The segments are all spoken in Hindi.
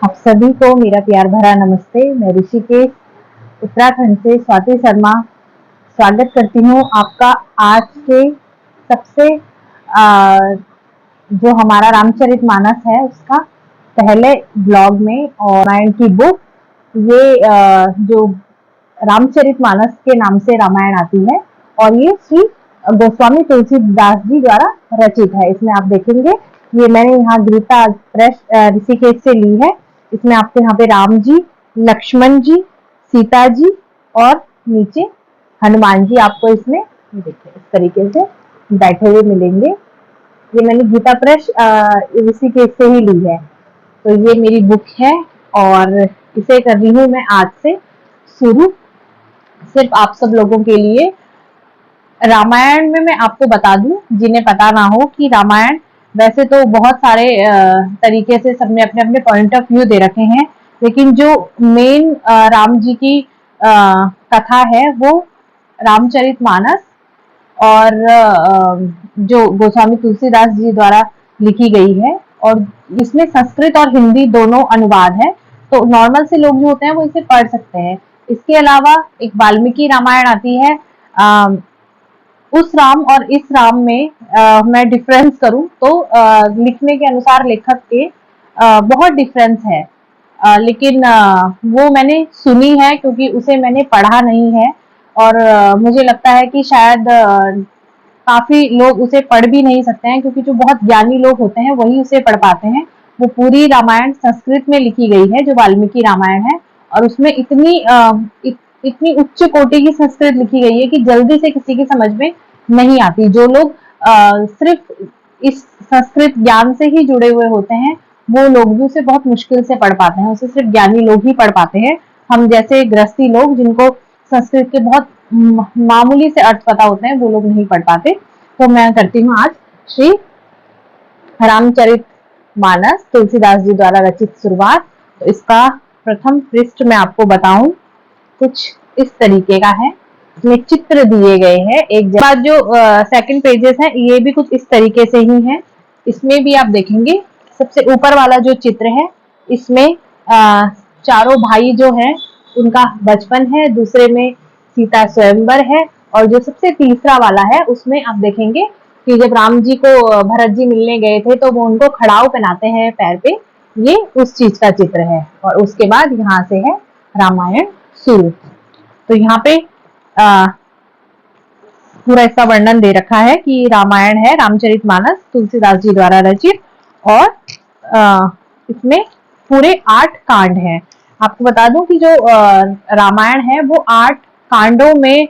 आप सभी को मेरा प्यार भरा नमस्ते। मैं ऋषिकेश उत्तराखंड से स्वाति शर्मा स्वागत करती हूँ आपका आज के सबसे जो हमारा रामचरितमानस है उसका पहले ब्लॉग में। और रामायण की बुक ये जो रामचरितमानस के नाम से रामायण आती है और ये श्री गोस्वामी तुलसीदास जी द्वारा रचित है। इसमें आप देखेंगे ये मैंने यहाँ गीता प्रेस ऋषिकेश से ली है। इसमें आपको यहाँ पे राम जी, लक्ष्मण जी, सीता जी और नीचे हनुमान जी आपको इसमें देखिए इस तरीके से बैठे हुए मिलेंगे। ये मैंने गीता प्रेस ऋषिकेश से ही ली है। तो ये मेरी बुक है और इसे कर रही हूँ मैं आज से शुरू, सिर्फ आप सब लोगों के लिए। रामायण में मैं आपको बता दूं जिन्हें पता ना हो कि रामायण वैसे तो बहुत सारे तरीके से सबने अपने अपने पॉइंट ऑफ व्यू दे रखे हैं, लेकिन जो मेन राम जी की कथा है वो रामचरितमानस और जो गोस्वामी तुलसीदास जी द्वारा लिखी गई है। और इसमें संस्कृत और हिंदी दोनों अनुवाद है, तो नॉर्मल से लोग जो होते हैं वो इसे पढ़ सकते हैं। इसके अलावा एक वाल्मीकि रामायण आती है। उस राम और इस राम में मैं डिफरेंस करूं तो लिखने के अनुसार लेखक के बहुत डिफरेंस है, लेकिन वो मैंने सुनी है क्योंकि उसे मैंने पढ़ा नहीं है। और मुझे लगता है कि शायद काफी लोग उसे पढ़ भी नहीं सकते हैं, क्योंकि जो बहुत ज्ञानी लोग होते हैं वही उसे पढ़ पाते हैं। वो पूरी रामायण संस्कृत में लिखी गई है जो वाल्मीकि रामायण है, और उसमें इतनी उच्च कोटि की संस्कृत लिखी गई है कि जल्दी से किसी की समझ में नहीं आती। जो लोग सिर्फ इस संस्कृत ज्ञान से ही जुड़े हुए होते हैं वो लोग भी उसे बहुत मुश्किल से पढ़ पाते हैं, उसे सिर्फ ज्ञानी लोग ही पढ़ पाते हैं। हम जैसे गृहस्थी लोग जिनको संस्कृत के बहुत मामूली से अर्थ पता होते हैं वो लोग नहीं पढ़ पाते। तो मैं करती हूँ आज श्री रामचरितमानस तुलसीदास जी द्वारा रचित शुरुआत। तो इसका प्रथम पृष्ठ मैं आपको बताऊं कुछ इस तरीके का है। इसमें चित्र दिए गए हैं। एक बाद जो सेकंड पेजेस है ये भी कुछ इस तरीके से ही है। इसमें भी आप देखेंगे सबसे ऊपर वाला जो चित्र है इसमें चारों भाई जो है उनका बचपन है, दूसरे में सीता स्वयंवर है, और जो सबसे तीसरा वाला है उसमें आप देखेंगे कि जब राम जी को भरत जी मिलने गए थे तो वो उनको खड़ाव पहनाते हैं पैर पे, ये उस चीज का चित्र है। और उसके बाद यहाँ से है रामायण शुरू। तो यहाँ पे पूरा इसका वर्णन दे रखा है कि रामायण है रामचरितमानस तुलसीदास जी द्वारा रचित, और इसमें पूरे 8 कांड हैं। आपको बता दूं कि जो रामायण है वो 8 कांडों में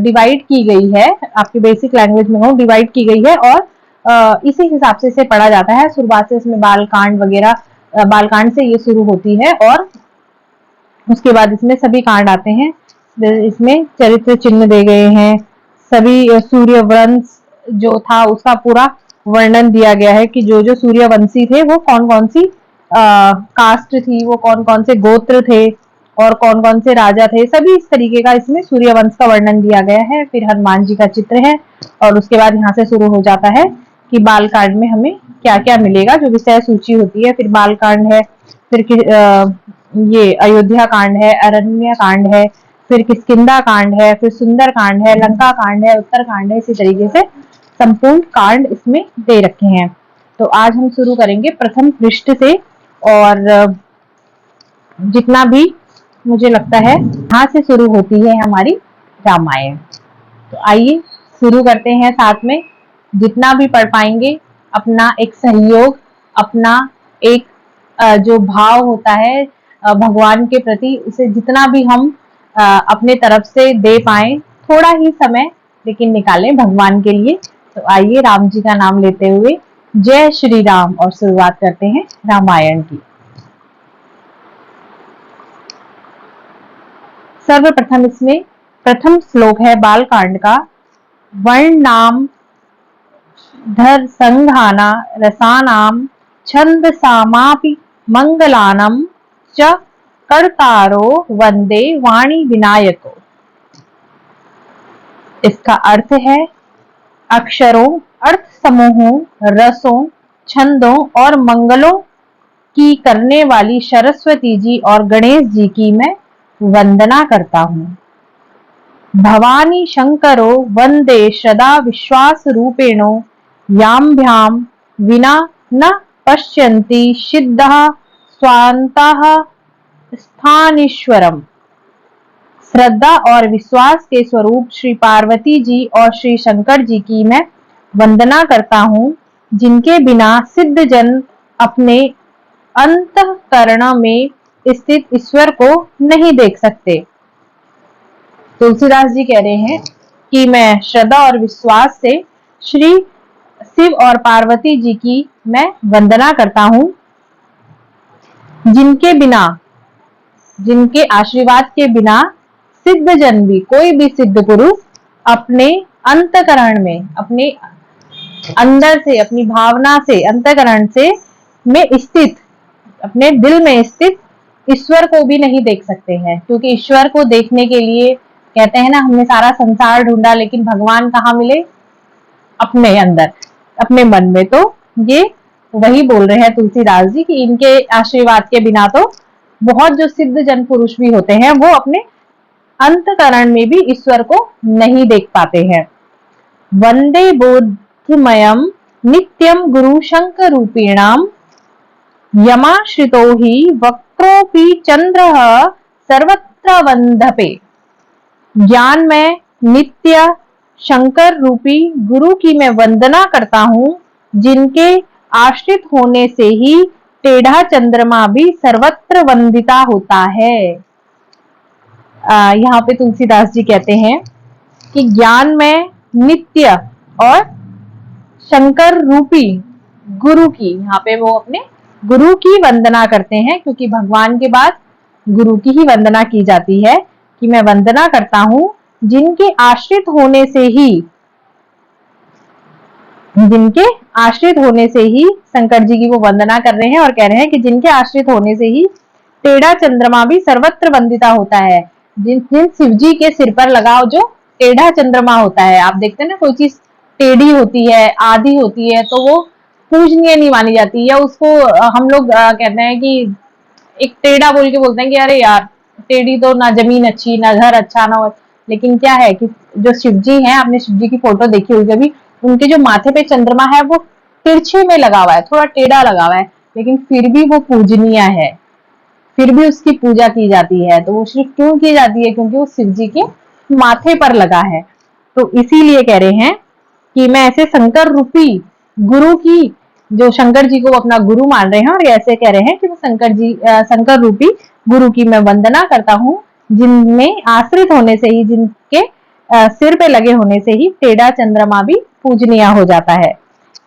डिवाइड की गई है। आपकी बेसिक लैंग्वेज में हो डिवाइड की गई है, और इसी हिसाब से इसे पढ़ा जाता है। शुरुआत से इसमें बाल कांड वगैरह, बालकांड से ये शुरू होती है और उसके बाद इसमें सभी कांड आते हैं। इसमें चरित्र चिन्ह दे गए हैं, सभी सूर्यवंश जो था उसका पूरा वर्णन दिया गया है कि जो जो सूर्यवंशी थे वो कौन कौन सी कास्ट थी, वो कौन कौन से गोत्र थे और कौन कौन से राजा थे, सभी इस तरीके का इसमें सूर्यवंश का वर्णन दिया गया है। फिर हनुमान जी का चित्र है, और उसके बाद यहाँ से शुरू हो जाता है कि बालकांड में हमें क्या क्या मिलेगा, जो विषय सूची होती है। फिर बालकांड है, फिर ये अयोध्या कांड है, अरण्य कांड है, फिर किष्किंधा कांड है, फिर सुंदर कांड है, लंका कांड है, उत्तर कांड है। इसी तरीके से संपूर्ण कांड इसमें दे रखे हैं। तो आज हम शुरू करेंगे प्रथम पृष्ठ से, और जितना भी मुझे लगता है यहाँ से शुरू होती है हमारी रामायण। तो आइए शुरू करते हैं साथ में। जितना भी पढ़ पाएंगे अपना एक सहयोग, अपना एक जो भाव होता है भगवान के प्रति, उसे जितना भी हम अपने तरफ से दे पाए, थोड़ा ही समय लेकिन निकालें भगवान के लिए। तो आइए राम जी का नाम लेते हुए जय श्री राम, और शुरुआत करते हैं रामायण की। सर्वप्रथम इसमें प्रथम श्लोक है बालकांड का। वर्ण नाम धर संघाना रसानाम छंद सामापि मंगलानम च कर्तारो वंदे वाणी विनायको। इसका अर्थ है अक्षरों, अर्थ समूहों, रसों, छंदों और मंगलों की करने वाली सरस्वती जी और गणेश जी की मैं वंदना करता हूँ। भवानी शंकरो वंदे सदा विश्वास रूपेणो याभ्यां विना न पश्यन्ति सिद्धः स्वान्तः स्थानीश्वरम्। श्रद्धा और विश्वास के स्वरूप श्री पार्वती जी और श्री शंकर जी की मैं वंदना करता हूँ, जिनके बिना सिद्ध जन अपने अंतःकरण में स्थित ईश्वर को नहीं देख सकते। तुलसीदास जी कह रहे हैं कि मैं श्रद्धा और विश्वास से श्री शिव और पार्वती जी की मैं वंदना करता हूँ, जिनके बिना, जिनके आशीर्वाद के बिना सिद्ध जन भी, कोई भी सिद्ध पुरुष अपने अंतःकरण में, अपने अंदर से, अपनी भावना से, अंतःकरण से में स्थित, अपने दिल में स्थित ईश्वर को भी नहीं देख सकते हैं। क्योंकि ईश्वर को देखने के लिए कहते हैं ना, हमने सारा संसार ढूंढा लेकिन भगवान कहाँ मिले? अपने अंदर, अपने मन में। तो ये वही बोल रहे हैं तुलसीदास जी कि इनके आशीर्वाद के बिना तो बहुत जो सिद्ध जन पुरुष भी होते हैं वो अपने अंतःकरण में भी ईश्वर को नहीं देख पाते हैं। वंदे बोधमयम नित्यम गुरु शंकर रूपिणाम यमाश्रितो ही वक्रोपि चंद्र सर्वत्र वंदपे। ज्ञान में नित्य शंकर रूपी गुरु की मैं वंदना करता हूँ, जिनके आश्रित होने से ही टेढ़ा चंद्रमा भी सर्वत्र वंदिता होता है। यहाँ पे तुलसीदास जी कहते हैं कि ज्ञान में नित्य और शंकर रूपी गुरु की, यहाँ पे वो अपने गुरु की वंदना करते हैं, क्योंकि भगवान के बाद गुरु की ही वंदना की जाती है। कि मैं वंदना करता हूँ जिनके आश्रित होने से ही, जिनके आश्रित होने से ही शंकर जी की वो वंदना कर रहे हैं और कह रहे हैं कि जिनके आश्रित होने से ही टेढ़ा चंद्रमा भी सर्वत्र वंदिता होता है। जिन शिव जी के सिर पर लगाओ जो टेढ़ा चंद्रमा होता है, आप देखते हैं ना कोई चीज टेढ़ी होती है, आधी होती है, तो वो पूजनीय नहीं मानी जाती, या उसको हम लोग कहते हैं कि एक टेढ़ा बोल के बोलते हैं कि अरे यार टेढ़ी तो ना जमीन अच्छी, ना घर अच्छा, ना। लेकिन क्या है कि जो शिव जी हैं, आपने शिव जी की फोटो देखी होगी कभी, उनके जो माथे पे चंद्रमा है वो तिरछे में लगा हुआ है, थोड़ा टेढ़ा लगा हुआ है, लेकिन फिर भी वो पूजनीय है, फिर भी उसकी पूजा की जाती है। तो वो सिर्फ क्यों की जाती है? क्योंकि वो शिव जी के माथे पर लगा है। तो इसीलिए कह रहे हैं कि मैं ऐसे शंकर रूपी गुरु की, जो शंकर जी को अपना गुरु मान रहे हैं, और ऐसे कह रहे हैं कि मैं शंकर रूपी गुरु की मैं वंदना करता हूँ, जिनमें आश्रित होने से ही, जिनके सिर पे लगे होने से ही टेढ़ा चंद्रमा भी पूजनीय हो जाता है।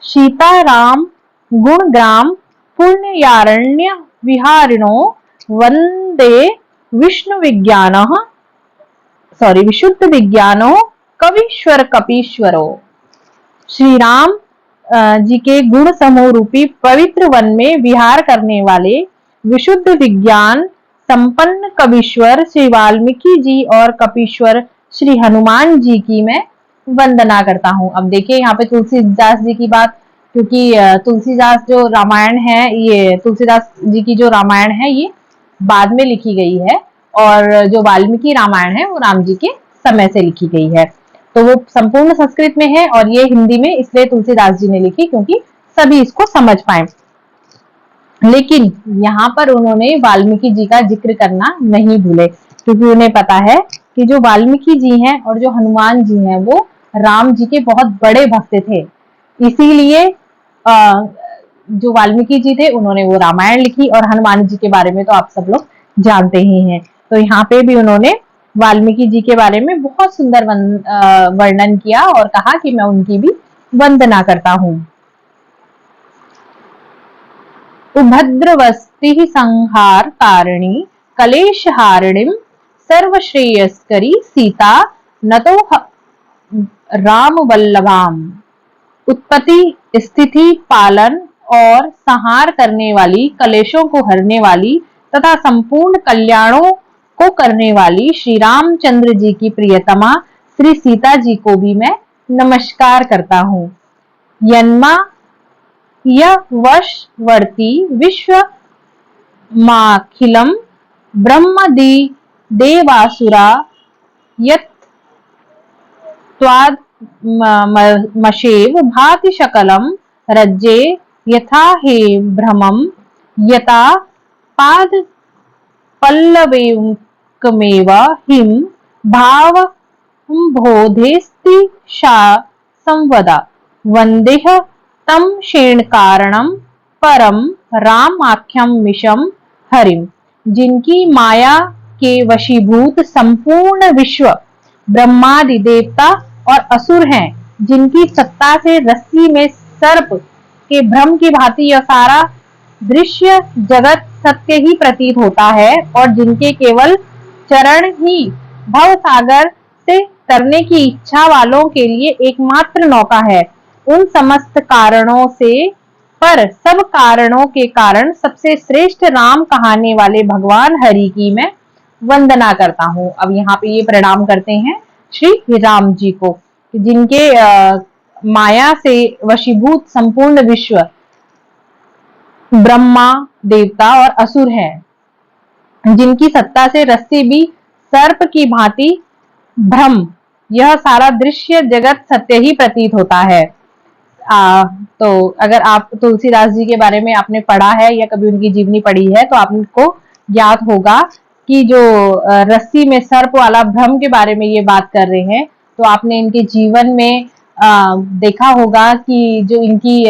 सीताराम गुण ग्राम पुण्यारण्य विहारिणो वंदे विष्णु विशुद्ध विज्ञानो कविश्वर कपीश्वरो। श्री राम जी के गुण समूह रूपी पवित्र वन में विहार करने वाले विशुद्ध विज्ञान संपन्न कविश्वर श्री वाल्मीकि जी और कपीश्वर श्री हनुमान जी की मैं वंदना करता हूँ। अब देखिए यहाँ पे तुलसीदास जी की बात, क्योंकि तुलसीदास जो रामायण है, ये तुलसीदास जी की जो रामायण है ये बाद में लिखी गई है, और जो वाल्मीकि रामायण है वो राम जी के समय से लिखी गई है। तो वो संपूर्ण संस्कृत में है और ये हिंदी में इसलिए तुलसीदास जी ने लिखी क्योंकि सभी इसको समझ पाए। लेकिन यहाँ पर उन्होंने वाल्मीकि जी का जिक्र करना नहीं भूले, क्योंकि उन्हें पता है कि जो वाल्मीकि जी हैं और जो हनुमान जी हैं वो राम जी के बहुत बड़े भक्त थे। इसीलिए जो वाल्मीकि जी थे उन्होंने वो रामायण लिखी, और हनुमान जी के बारे में तो आप सब लोग जानते ही हैं। तो यहाँ पे भी उन्होंने वाल्मीकि जी के बारे में बहुत सुंदर वर्णन किया और कहा कि मैं उनकी भी वंदना करता हूँ। उभद्रवस्ति संहार कारिणी कलेश हारिणीम सर्वश्रेयस्करी सीता नतो राम वल्लभाम। उत्पत्ति, स्थिति, पालन और संहार करने वाली, कलेशों को हरने वाली तथा संपूर्ण कल्याणों को करने वाली श्री रामचंद्र जी की प्रियतमा श्री सीता जी को भी मैं नमस्कार करता हूँ। यन्मा यह वशवर्ती विश्व माखिलम ब्रह्मदि देवासुरा यत् त्वादमशेव भाति शकलम रज्जे यथा हे भ्रमम यथा पाद पल्लवेकमेव हिम भावम्बोधेस्ति सा संवदा वन्देह तम क्षीण कारणम परम रामाख्यम मिशम हरिम। जिनकी माया के वशीभूत संपूर्ण विश्व ब्रह्मादि देवता और असुर हैं, जिनकी सत्ता से रस्सी में सर्प के भ्रम की भांति यह सारा दृश्य जगत सत्य ही प्रतीत होता है, और जिनके केवल चरण ही भव सागर से तरने की इच्छा वालों के लिए एकमात्र नौका है। उन समस्त कारणों से पर सब कारणों के कारण सबसे श्रेष्ठ राम कहाने वाले भगवान हरि की मैं वंदना करता हूँ। अब यहाँ पे ये प्रणाम करते हैं श्री राम जी को, जिनके माया से वशीभूत संपूर्ण विश्व ब्रह्मा देवता और असुर है, जिनकी सत्ता से रस्सी भी सर्प की भांति भ्रम, यह सारा दृश्य जगत सत्य ही प्रतीत होता है। तो अगर आप तुलसीदास जी के बारे में आपने पढ़ा है या कभी उनकी जीवनी पढ़ी है तो आपको ज्ञात होगा कि जो रस्सी में सर्प वाला भ्रम के बारे में ये बात कर रहे हैं, तो आपने इनके जीवन में देखा होगा कि जो इनकी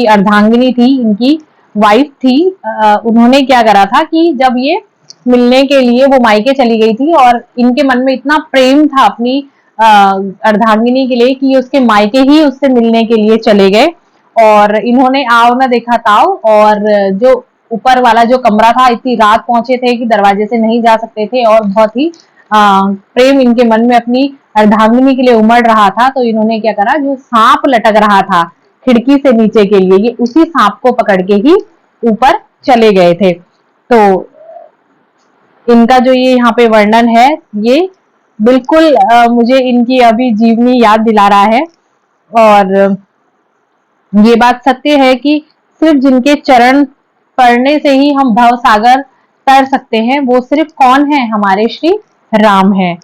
अर्धांगिनी थी, इनकी वाइफ थी, उन्होंने क्या करा था कि जब ये मिलने के लिए वो मायके चली गई थी और इनके मन में इतना प्रेम था अपनी अर्धांगिनी के लिए कि उसके मायके ही उससे मिलने के लिए चले गए, और इन्होंने आओ ना देखा ताओ, और जो ऊपर वाला जो कमरा था इतनी रात पहुंचे थे कि दरवाजे से नहीं जा सकते थे, और बहुत ही प्रेम इनके मन में अपनी अर्धांगिनी के लिए उमड़ रहा था। तो इन्होंने क्या करा, जो सांप लटक रहा था खिड़की से नीचे के लिए, ये उसी सांप को पकड़ के ही ऊपर चले गए थे। तो इनका जो ये यहाँ पे वर्णन है, ये बिल्कुल मुझे इनकी अभी जीवनी याद दिला रहा है। और ये बात सत्य है कि सिर्फ जिनके चरण पढ़ने से ही हम भव सागर तर सकते हैं, वो सिर्फ कौन है, हमारे श्री राम है।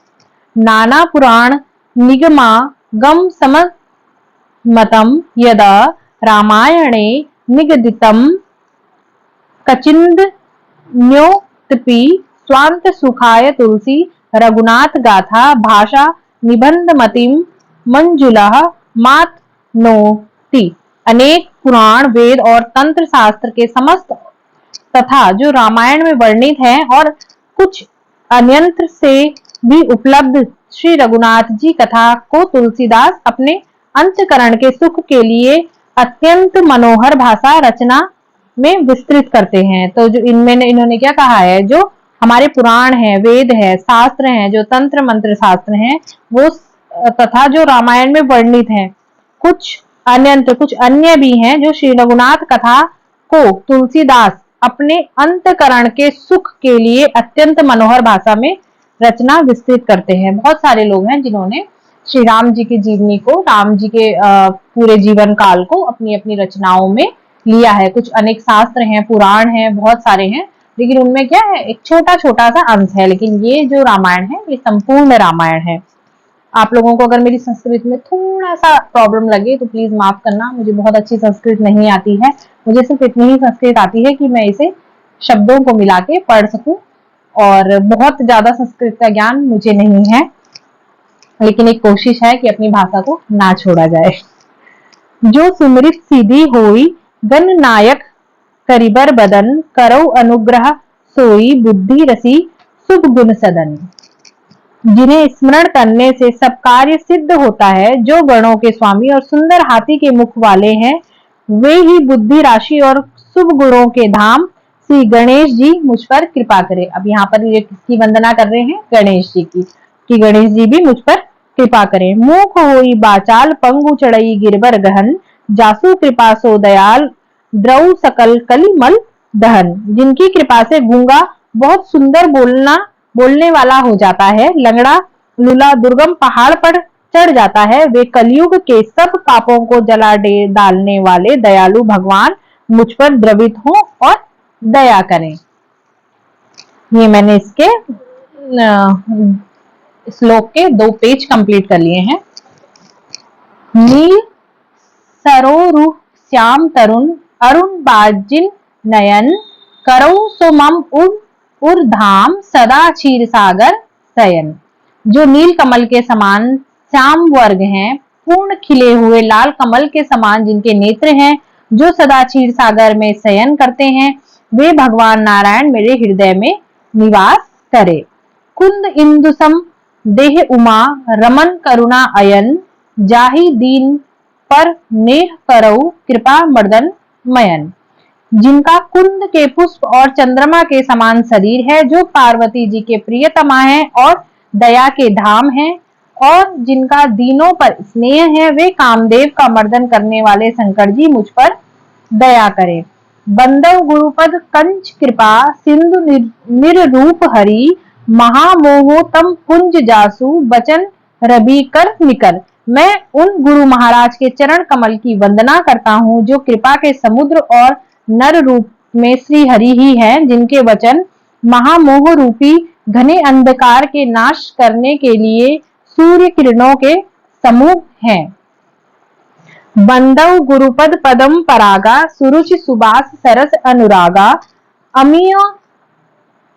नाना पुराण निगमा गम समतम यदा रामायणे निगदितम कचिंद न्योक्तपि स्वांत सुखाय तुलसी रघुनाथ गाथा भाषा निबंध मतिम मंजुला मात नोति। अनेक पुराण वेद और तंत्र शास्त्र के समस्त तथा जो रामायण में वर्णित है और कुछ अन्यंत्र से भी उपलब्ध श्री रघुनाथ जी कथा को तुलसीदास अपने अंतकरण के सुख के लिए अत्यंत मनोहर भाषा रचना में विस्तृत करते हैं। तो जो इन्होंने क्या कहा है, जो हमारे पुराण है, वेद है, शास्त्र हैं, जो तंत्र मंत्र शास्त्र हैं, वो तथा जो रामायण में वर्णित हैं, कुछ अन्य भी हैं, जो श्री रघुनाथ कथा को तुलसीदास अपने अंतकरण के सुख के लिए अत्यंत मनोहर भाषा में रचना विस्तृत करते हैं। बहुत सारे लोग हैं जिन्होंने श्री राम जी की जीवनी को, राम जी के पूरे जीवन काल को अपनी अपनी रचनाओं में लिया है। कुछ अनेक शास्त्र हैं, पुराण हैं, बहुत सारे हैं, लेकिन उनमें क्या है, एक छोटा छोटा सा अंश है। लेकिन ये जो रामायण है, ये संपूर्ण रामायण है। आप लोगों को अगर मेरी संस्कृत में थोड़ा सा प्रॉब्लम लगे तो प्लीज माफ करना, मुझे बहुत अच्छी संस्कृत नहीं आती है। मुझे सिर्फ इतनी ही संस्कृत आती है कि मैं इसे शब्दों को मिला के पढ़ सकूं, और बहुत ज्यादा संस्कृत का ज्ञान मुझे नहीं है, लेकिन एक कोशिश है कि अपनी भाषा को ना छोड़ा जाए। जो सुमृत सीधी होई गण नायक करिबर बदन करौ अनुग्रह सोई बुद्धि रसी शुभ गुण सदन। जिन्हें स्मरण करने से सब कार्य सिद्ध होता है, जो गणों के स्वामी और सुंदर हाथी के मुख वाले हैं, वे ही बुद्धि राशि और शुभ गुणों के धाम श्री गणेश जी मुझ पर कृपा करे। अब यहाँ पर ये किसकी वंदना कर रहे हैं, गणेश जी की, कि गणेश जी भी मुझ पर कृपा करें। मुख होई बाचाल पंगु चढ़ई गिरबर गहन, जासु कृपा सो दयाल द्रौ सकल कलिमल दहन। जिनकी कृपा से गूंगा बहुत सुंदर बोलने वाला हो जाता है, लंगड़ा लूला दुर्गम पहाड़ पर चढ़ जाता है, वे कलयुग के सब पापों को जला डालने वाले दयालु भगवान मुझ पर द्रवित हो और दया करें। ये मैंने इसके श्लोक के 2 पेज कंप्लीट कर लिए हैं। नील सरोरुह श्याम तरुण अरुण बाजिन नयन करौ सुमम उर्धाम सदा क्षीर सागर शयन। जो नील कमल के समान श्याम वर्ग हैं, पूर्ण खिले हुए लाल कमल के समान जिनके नेत्र हैं, जो सदा क्षीर सागर में शयन करते हैं, वे भगवान नारायण मेरे हृदय में निवास करे। कुंद इंदुसम देह उमा रमन करुणा अयन जाहि दीन पर नेह करऊ कृपा मर्दन मयन। जिनका कुंद के पुष्प और चंद्रमा के समान शरीर है, जो पार्वती जी के प्रियतमा है और दया के धाम है, और जिनका दीनों पर स्नेह है, वे कामदेव का मर्दन करने वाले शंकर जी मुझ पर दया करें। बंदव गुरुपद कंच कृपा सिंधु निररूप हरि महामोहो तम कुंज जासु बचन रवि कर निकर। मैं उन गुरु महाराज के चरण कमल की वंदना करता हूँ, जो कृपा के समुद्र और नर रूप में श्री हरि ही हैं, जिनके वचन महामोह रूपी घने अंधकार के नाश करने के लिए सूर्य किरणों के समूह हैं। बंदव गुरुपद पदम परागा सुरुचि सुबास सरस अनुरागा अमीय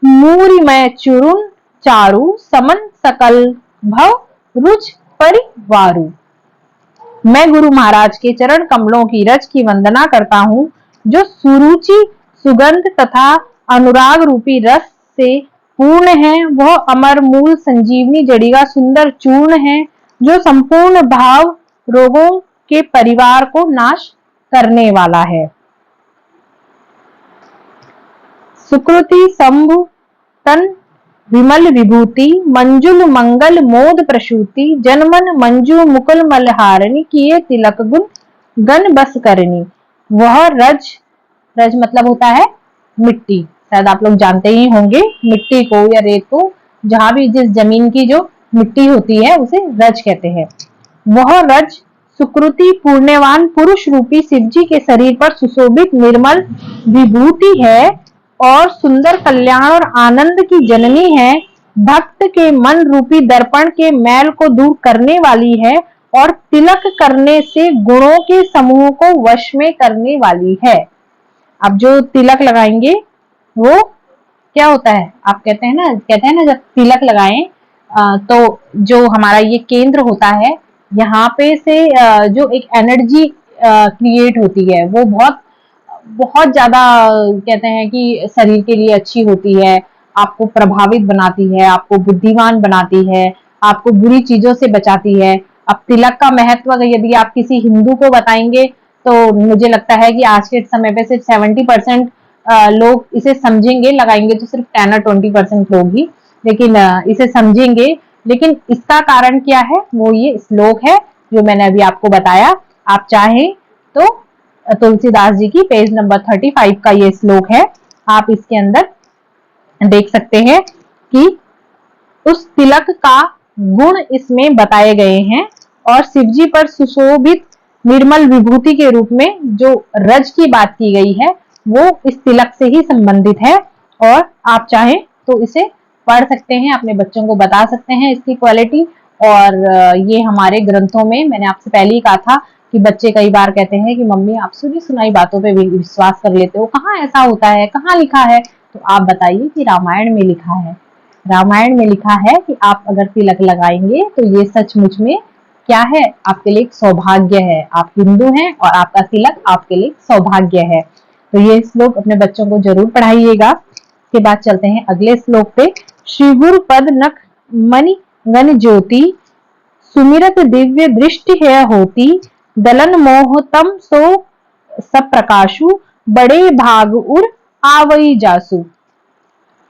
मूरिमय चुरुन चारु समन सकल भव रुच परिवारु। मैं गुरु महाराज के चरण कमलों की रज की वंदना करता हूँ, जो सुरुचि सुगंध तथा अनुराग रूपी रस से पूर्ण है। वह अमर मूल संजीवनी जड़ी का सुंदर चूर्ण है, जो संपूर्ण भाव रोगों के परिवार को नाश करने वाला है। सुकृति शंभु तन विमल विभूति मंजुल मंगल मोद प्रसूति जनमन मंजू मुकुल मलहारिणी किए तिलक गुण गण बस करनी। वह रज मतलब होता है मिट्टी, शायद आप लोग जानते ही होंगे। मिट्टी को या रेत को, जहां भी जिस जमीन की जो मिट्टी होती है उसे रज कहते हैं। वह रज सुकृति पुण्यवान पुरुष रूपी शिवजी के शरीर पर सुशोभित निर्मल विभूति है और सुंदर कल्याण और आनंद की जननी है। भक्त के मन रूपी दर्पण के मैल को दूर करने वाली है और तिलक करने से गुणों के समूह को वश में करने वाली है। अब जो तिलक लगाएंगे वो क्या होता है, आप कहते हैं ना जब तिलक लगाएं तो जो हमारा ये केंद्र होता है, यहाँ पे से जो एक एनर्जी क्रिएट होती है, वो बहुत ज्यादा कहते हैं कि शरीर के लिए अच्छी होती है, आपको प्रभावित बनाती है, आपको बुद्धिमान बनाती है, आपको बुरी चीजों से बचाती है। अब तिलक का महत्व यदि आप किसी हिंदू को बताएंगे तो मुझे लगता है कि आज के समय पे सिर्फ 70% लोग इसे समझेंगे, लगाएंगे तो सिर्फ 10 और 20% लोग ही, लेकिन इसे समझेंगे। लेकिन इसका कारण क्या है, वो ये श्लोक है जो मैंने अभी आपको बताया। आप चाहें तो तुलसीदास जी की पेज नंबर 35 का ये श्लोक है, आप इसके अंदर देख सकते हैं कि उस तिलक का गुण इसमें बताए गए हैं और शिवजी पर सुशोभित निर्मल विभूति के रूप में जो रज की बात की गई है वो इस तिलक से ही संबंधित है। और आप चाहें तो इसे पढ़ सकते हैं, अपने बच्चों को बता सकते हैं इसकी क्वालिटी। और ये हमारे ग्रंथों में, मैंने आपसे पहले ही कहा था कि बच्चे कई बार कहते हैं कि मम्मी आप सुनी सुनाई बातों पे विश्वास कर लेते हो, कहाँ ऐसा होता है, कहाँ लिखा है? तो आप बताइए कि रामायण में लिखा है। रामायण में लिखा है कि आप अगर तिलक लगाएंगे तो ये सचमुच में क्या है, आपके लिए सौभाग्य है। आप हिंदू हैं और आपका तिलक आपके लिए सौभाग्य है। तो ये श्लोक अपने बच्चों को जरूर पढ़ाइएगा। इसके बाद चलते हैं अगले श्लोक पे। श्री गुरु पद नख मणि गण ज्योति सुमिरत दिव्य दृष्टि है होती दलन मोह तम सो सब प्रकाशु बड़े भाग उर आवई जासु।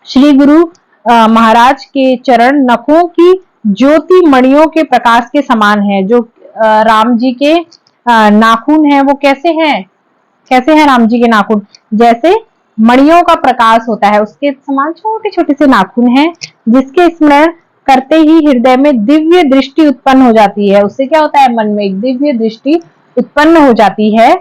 श्री गुरु महाराज के चरण नखों की ज्योति मणियों के प्रकाश के समान है। जो राम जी के नाखून है वो कैसे हैं राम जी के नाखून? जैसे मणियों का प्रकाश होता है उसके समान छोटे छोटे से नाखून हैं, जिसके स्मरण करते ही हृदय में दिव्य दृष्टि उत्पन्न हो जाती है। उससे क्या होता है, मन में एक दिव्य दृष्टि उत्पन्न हो जाती है।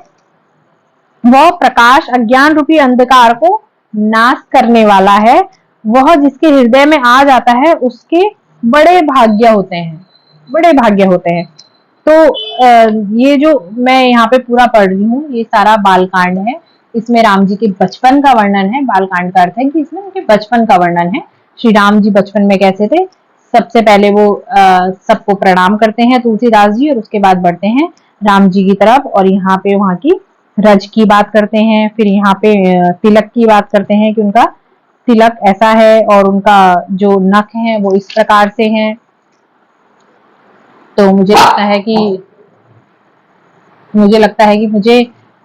वह प्रकाश अज्ञान रूपी अंधकार को नाश करने वाला है, वह जिसके हृदय में आ जाता है उसके बड़े भाग्य होते हैं, बड़े भाग्य होते हैं। तो ये जो मैं यहाँ पे पूरा पढ़ रही हूँ, ये सारा बालकांड है। इसमें राम जी के बचपन का वर्णन है। बालकांड का अर्थ है कि इसमें उनके बचपन का वर्णन है। श्री राम जी बचपन में कैसे थे। सबसे पहले वो सबको प्रणाम करते हैं तुलसीदास जी, और उसके बाद बढ़ते हैं राम जी की तरफ, और यहाँ पे वहां की रज की बात करते हैं। फिर यहाँ पे तिलक की बात करते हैं कि उनका तिलक ऐसा है और उनका जो नख है वो इस प्रकार से है। तो मुझे लगता है कि मुझे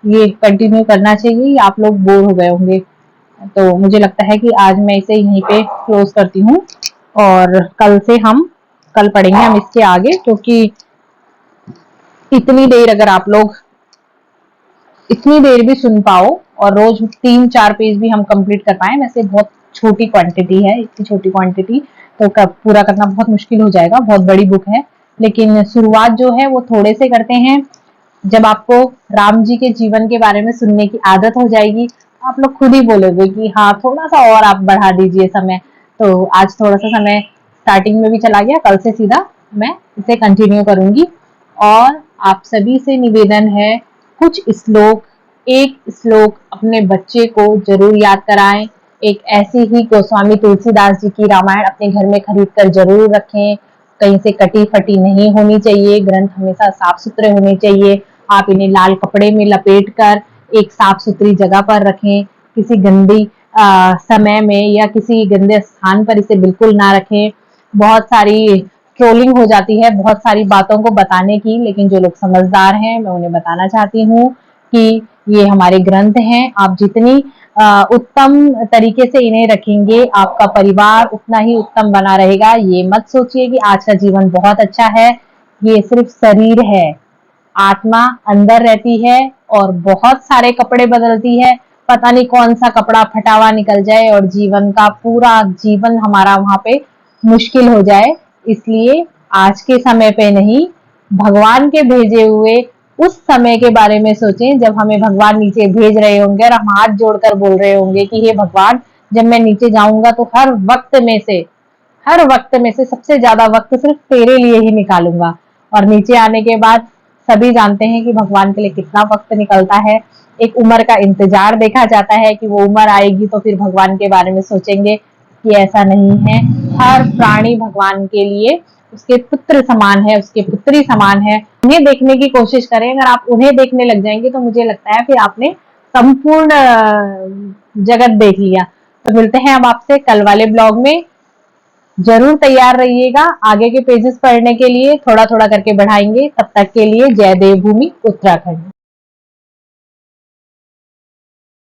ये कंटिन्यू करना चाहिए, आप लोग बोर हो गए होंगे। तो मुझे लगता है कि आज मैं इसे यहीं पे क्लोज करती हूँ, और कल पढ़ेंगे हम इसके आगे, क्योंकि इतनी देर अगर आप लोग इतनी देर भी सुन पाओ और रोज 3-4 पेज भी हम कंप्लीट कर पाए, वैसे बहुत छोटी क्वांटिटी है, इतनी छोटी क्वांटिटी तो पूरा करना बहुत मुश्किल हो जाएगा, बहुत बड़ी बुक है। लेकिन शुरुआत जो है वो थोड़े से करते हैं। जब आपको राम जी के जीवन के बारे में सुनने की आदत हो जाएगी, आप लोग खुद ही बोलोगे कि हाँ थोड़ा सा और आप बढ़ा दीजिए समय। तो आज थोड़ा सा समय स्टार्टिंग में भी चला गया, कल से सीधा मैं इसे कंटिन्यू करूंगी। और आप सभी से निवेदन है, कुछ श्लोक, एक श्लोक अपने बच्चे को जरूर याद कराएं। एक ऐसी ही गोस्वामी तुलसीदास जी की रामायण अपने घर में खरीद कर जरूर रखें। कहीं से कटी फटी नहीं होनी चाहिए, ग्रंथ हमेशा साफ सुथरे होने चाहिए। आप इन्हें लाल कपड़े में लपेट कर एक साफ सुथरी जगह पर रखें। किसी गंदी समय में या किसी गंदे स्थान पर इसे बिल्कुल ना रखें। बहुत सारी ट्रोलिंग हो जाती है बहुत सारी बातों को बताने की, लेकिन जो लोग समझदार हैं मैं उन्हें बताना चाहती हूँ कि ये हमारे ग्रंथ हैं। आप जितनी उत्तम तरीके से इन्हें रखेंगे, आपका परिवार उतना ही उत्तम बना रहेगा। ये मत सोचिए कि आज का जीवन बहुत अच्छा है, ये सिर्फ शरीर है, आत्मा अंदर रहती है और बहुत सारे कपड़े बदलती है। पता नहीं कौन सा कपड़ा फटा हुआ निकल जाए और जीवन का पूरा जीवन हमारा वहां पे मुश्किल हो जाए। इसलिए आज के समय पे नहीं, भगवान के भेजे हुए उस समय के बारे में सोचें जब हमें भगवान नीचे भेज रहे होंगे और हम हाथ जोड़कर बोल रहे होंगे कि हे भगवान, जब मैं नीचे जाऊंगा तो हर वक्त में से सबसे ज्यादा वक्त सिर्फ तेरे लिए ही निकालूंगा। और नीचे आने के बाद सभी जानते हैं कि भगवान के लिए कितना वक्त निकलता है। एक उम्र का इंतजार देखा जाता है कि वो उम्र आएगी तो फिर भगवान के बारे में सोचेंगे, कि ऐसा नहीं है। हर प्राणी भगवान के लिए उसके पुत्र समान है, उसके पुत्री समान है। उन्हें देखने की कोशिश करें। अगर आप उन्हें देखने लग जाएंगे तो मुझे लगता है फिर आपने संपूर्ण जगत देख लिया। तो मिलते हैं अब आपसे कल वाले ब्लॉग में। जरूर तैयार रहिएगा आगे के पेजेस पढ़ने के लिए, थोड़ा थोड़ा करके बढ़ाएंगे। तब तक के लिए जय देवभूमि उत्तराखंड।